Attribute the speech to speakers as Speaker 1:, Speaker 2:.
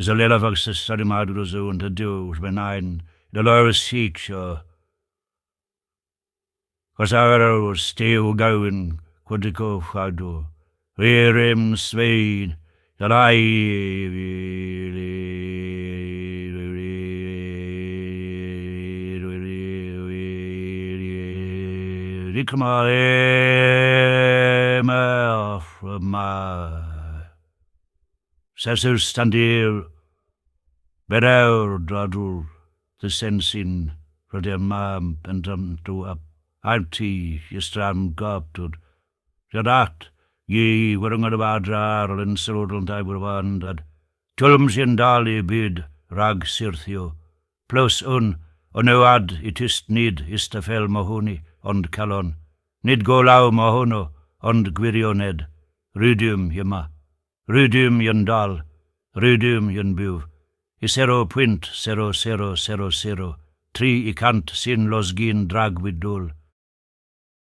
Speaker 1: Is a lelafag sa sarimadu do zo and a do benain the lower seek sure. Cos our was still going could go fado. Rerim svein that I Rikma from my Sasser standir Bedaur Dradur the sensin for their mam and to up Auntie Ystafell Goptud Jadat ye were on about jar and sodal and I were wandad Tulms in Dali bid rag sirthio plus onoad it is need Ystafell Mahoney and Calon nid go lau Mahono and Gwirioned Rudium yma Rudium yndal Rudium ynbuv Isero punt 0000 3 I cant sin losgin drag with dul